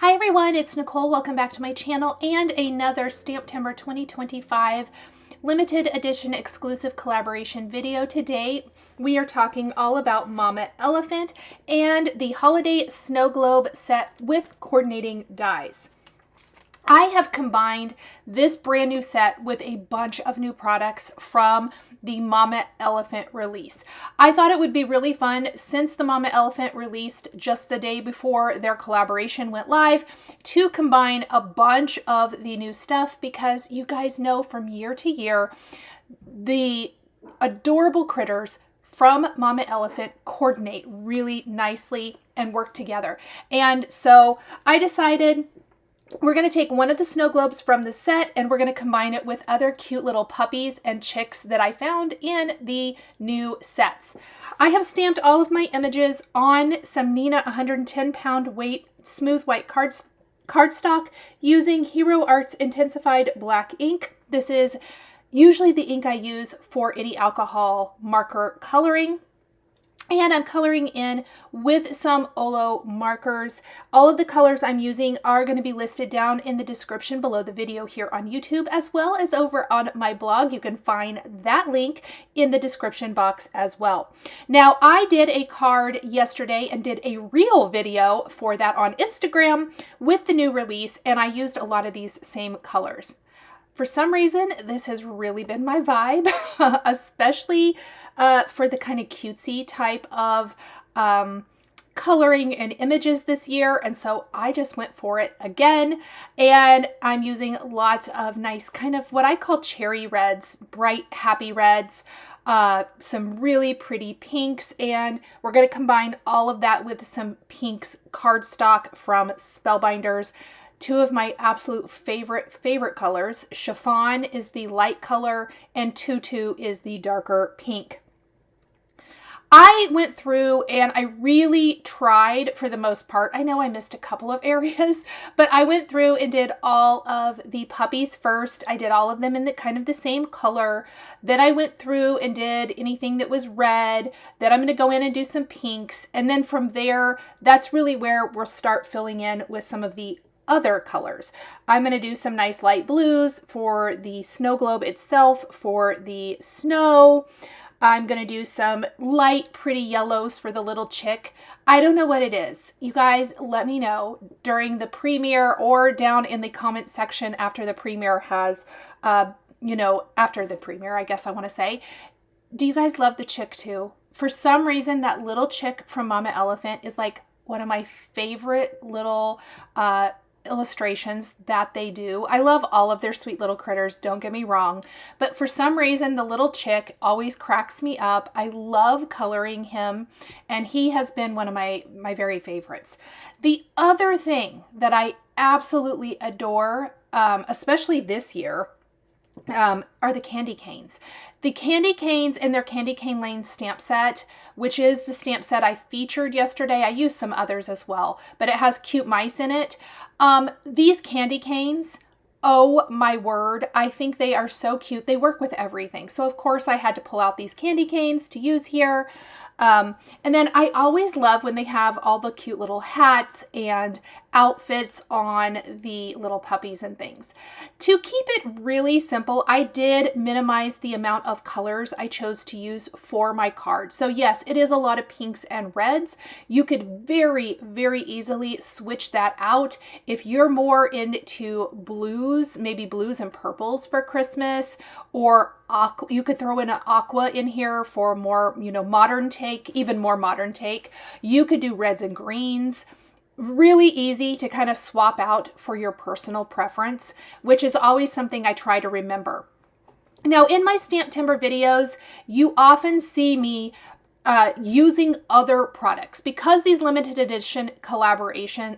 Hi everyone, it's Nicole. Welcome back to my channel and another STAMPtember 2025 limited edition exclusive collaboration video. Today we are talking all about Mama Elephant and the holiday snow globe set with coordinating dies. I have combined this brand new set with a bunch of new products from the Mama Elephant release. I thought it would be really fun, since the Mama Elephant released just the day before their collaboration went live, to combine a bunch of the new stuff, because you guys know from year to year, the adorable critters from Mama Elephant coordinate really nicely and work together. And so I decided we're going to take one of the snow globes from the set and we're going to combine it with other cute little puppies and chicks that I found in the new sets. I have stamped all of my images on some Nina 110-pound weight smooth white cardstock using Hero Arts Intensified Black ink. This is usually the ink I use for any alcohol marker coloring. And I'm coloring in with some Olo markers. All of the colors I'm using are going to be listed down in the description below the video here on YouTube, as well as over on my blog. You can find that link in the description box as well. Now, I did a card yesterday and did a reel video for that on Instagram with the new release, and I used a lot of these same colors. For some reason, this has really been my vibe, especially for the kind of cutesy type of coloring and images this year. And so I just went for it again. And I'm using lots of nice kind of what I call cherry reds, bright, happy reds, some really pretty pinks. And we're going to combine all of that with some pinks cardstock from Spellbinders. Two of my absolute favorite colors. Chiffon is the light color and Tutu is the darker pink. I went through and I really tried for the most part. I know I missed a couple of areas, but I went through and did all of the puppies first. I did all of them in the kind of the same color. Then I went through and did anything that was red. Then I'm going to go in and do some pinks. And then from there, that's really where we'll start filling in with some of the other colors. I'm going to do some nice light blues for the snow globe itself, for the snow. I'm going to do some light pretty yellows for the little chick. I don't know what it is. You guys let me know during the premiere or down in the comment section after the premiere has, after the premiere, I guess I want to say. Do you guys love the chick too? For some reason, that little chick from Mama Elephant is like one of my favorite little illustrations that they do. I love all of their sweet little critters, don't get me wrong, but for some reason the little chick always cracks me up. I love coloring him, and he has been one of my very favorites. The other thing that I absolutely adore, especially this year, are the candy canes. The candy canes in their Candy Cane Lane stamp set, which is the stamp set I featured yesterday. I used some others as well, but it has cute mice in it. These candy canes, oh my word, I think they are so cute. They work with everything. So of course I had to pull out these candy canes to use here. And then I always love when they have all the cute little hats and outfits on the little puppies and things. To keep it really simple, I did minimize the amount of colors I chose to use for my card. So yes, it is a lot of pinks and reds. You could very, very easily switch that out. If you're more into blues, maybe blues and purples for Christmas, or aqua, you could throw in an aqua in here for more, modern take, even more modern take. You could do reds and greens. Really easy to kind of swap out for your personal preference, which is always something I try to remember. Now, in my STAMPtember videos, you often see me using other products. Because these limited edition collaborations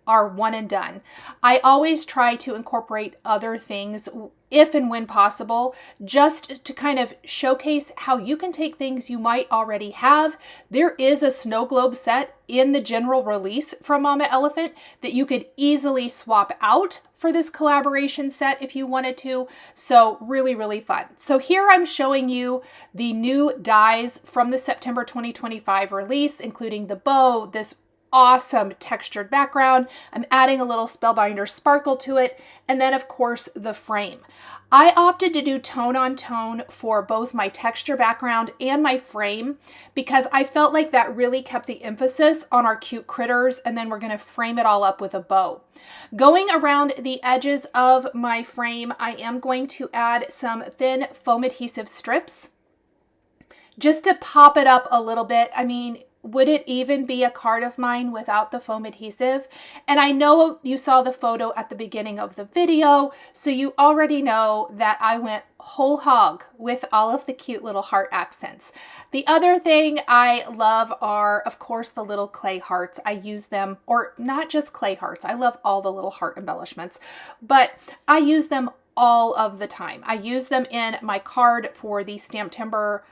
are one and done, I always try to incorporate other things if and when possible, just to kind of showcase how you can take things you might already have. There is a snow globe set in the general release from Mama Elephant that you could easily swap out for this collaboration set if you wanted to. So really, really fun. So here I'm showing you the new dies from the September 2025 release, including the bow, this awesome textured background. I'm adding a little Spellbinder sparkle to it. And then of course the frame. I opted to do tone on tone for both my texture background and my frame because I felt like that really kept the emphasis on our cute critters, and then we're going to frame it all up with a bow. Going around the edges of my frame, I am going to add some thin foam adhesive strips just to pop it up a little bit. I mean, would it even be a card of mine without the foam adhesive? And I know you saw the photo at the beginning of the video, so you already know that I went whole hog with all of the cute little heart accents. The other thing I love are, of course, the little clay hearts. I use them, or not just clay hearts. I love all the little heart embellishments, but I use them all of the time. I use them in my card for the STAMPtember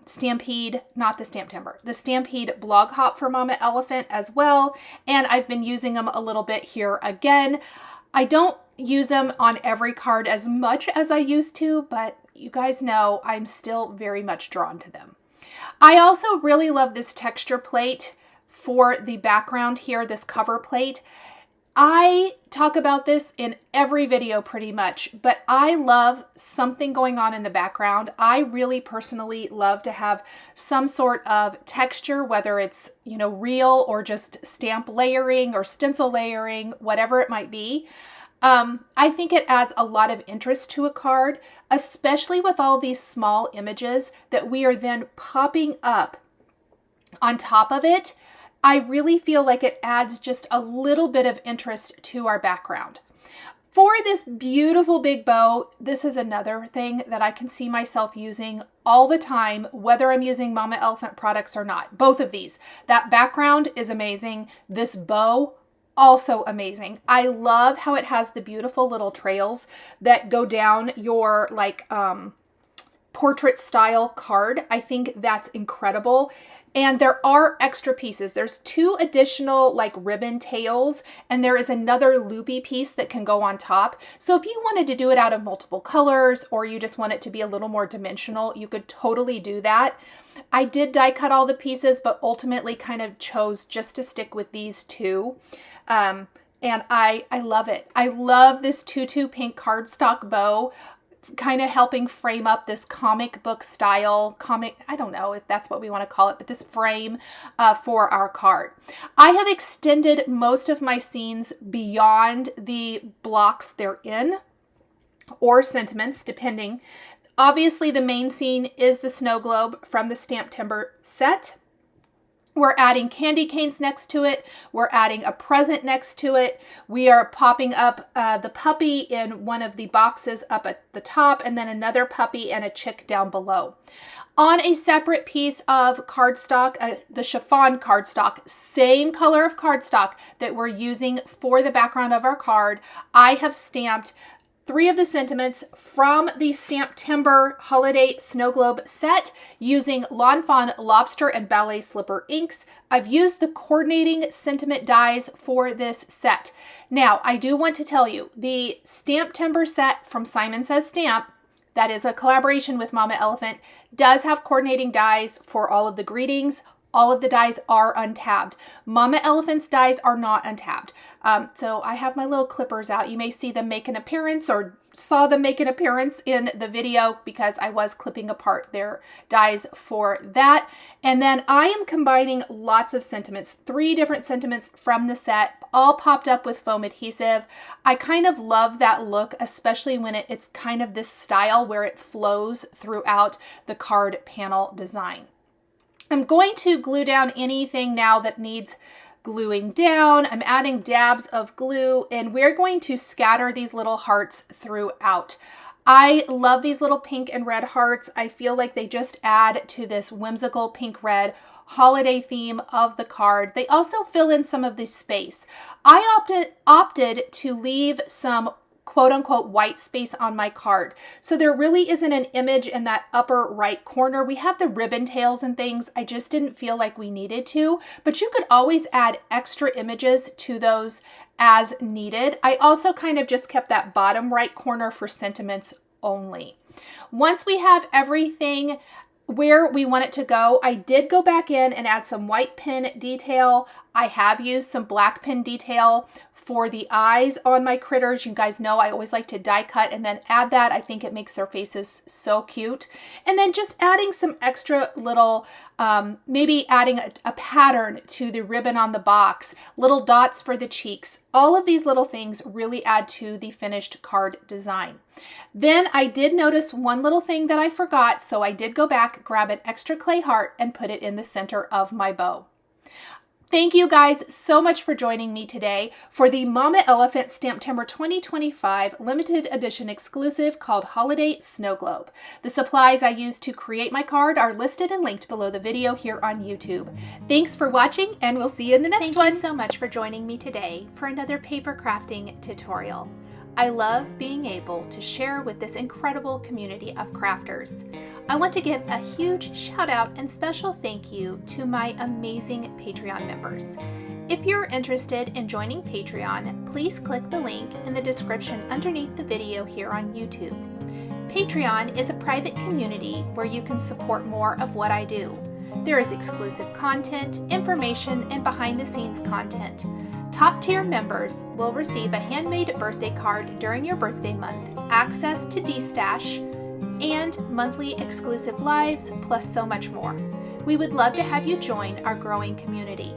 Stampede, not the STAMPtember, the Stampede blog hop for Mama Elephant as well. And I've been using them a little bit here again. I don't use them on every card as much as I used to, but you guys know I'm still very much drawn to them. I also really love this texture plate for the background here, this cover plate. I talk about this in every video pretty much, but I love something going on in the background. I really personally love to have some sort of texture, whether it's, you know, real or just stamp layering or stencil layering, whatever it might be. I think it adds a lot of interest to a card, especially with all these small images that we are then popping up on top of it. I really feel like it adds just a little bit of interest to our background. For this beautiful big bow, this is another thing that I can see myself using all the time, whether I'm using Mama Elephant products or not. Both of these. That background is amazing. This bow, also amazing. I love how it has the beautiful little trails that go down your portrait style card. I think that's incredible. And there are extra pieces. There's 2 additional like ribbon tails, and there is another loopy piece that can go on top. So if you wanted to do it out of multiple colors, or you just want it to be a little more dimensional, you could totally do that. I did die cut all the pieces, but ultimately kind of chose just to stick with these 2. And I love it. I love this tutu pink cardstock bow, kind of helping frame up this comic book style, I don't know if that's what we want to call it, but this frame for our card. I have extended most of my scenes beyond the blocks they're in, or sentiments, depending. Obviously, the main scene is the snow globe from the STAMPtember set. We're adding candy canes next to it. We're adding a present next to it. We are popping up the puppy in one of the boxes up at the top, and then another puppy and a chick down below. On a separate piece of cardstock, the chiffon cardstock, same color of cardstock that we're using for the background of our card, I have stamped 3 of the sentiments from the STAMPtember Holiday Snow Globe set using Lawn Fawn Lobster and Ballet Slipper inks. I've used the coordinating sentiment dies for this set. Now, I do want to tell you, the STAMPtember set from Simon Says Stamp, that is a collaboration with Mama Elephant, does have coordinating dies for all of the greetings. All of the dies are untabbed. Mama Elephant's dies are not untabbed. So I have my little clippers out. You may see them make an appearance, or saw them make an appearance in the video, because I was clipping apart their dies for that. And then I am combining lots of sentiments, 3 different sentiments from the set, all popped up with foam adhesive. I kind of love that look, especially when it's kind of this style where it flows throughout the card panel design. I'm going to glue down anything now that needs gluing down. I'm adding dabs of glue, and we're going to scatter these little hearts throughout. I love these little pink and red hearts. I feel like they just add to this whimsical pink red holiday theme of the card. They also fill in some of the space. I opted to leave some quote unquote white space on my card. So there really isn't an image in that upper right corner. We have the ribbon tails and things. I just didn't feel like we needed to, but you could always add extra images to those as needed. I also kind of just kept that bottom right corner for sentiments only. Once we have everything where we want it to go. I did go back in and add some white pin detail. I have used some black pin detail for the eyes on my critters. You guys know I always like to die cut and then add that. I think it makes their faces so cute. And then just adding some extra little, maybe adding a pattern to the ribbon on the box, little dots for the cheeks. All of these little things really add to the finished card design. Then I did notice one little thing that I forgot, so I did go back, grab an extra clay heart, and put it in the center of my bow. Thank you guys so much for joining me today for the Mama Elephant Stamptember 2025 limited edition exclusive called Holiday Snow Globe. The supplies I used to create my card are listed and linked below the video here on YouTube. Thanks for watching, and we'll see you in the next one. Thank you so much for joining me today for another paper crafting tutorial. I love being able to share with this incredible community of crafters. I want to give a huge shout out and special thank you to my amazing Patreon members. If you're interested in joining Patreon, please click the link in the description underneath the video here on YouTube. Patreon is a private community where you can support more of what I do. There is exclusive content, information, and behind-the-scenes content. Top-tier members will receive a handmade birthday card during your birthday month, access to D-Stash, and monthly exclusive lives, plus so much more. We would love to have you join our growing community.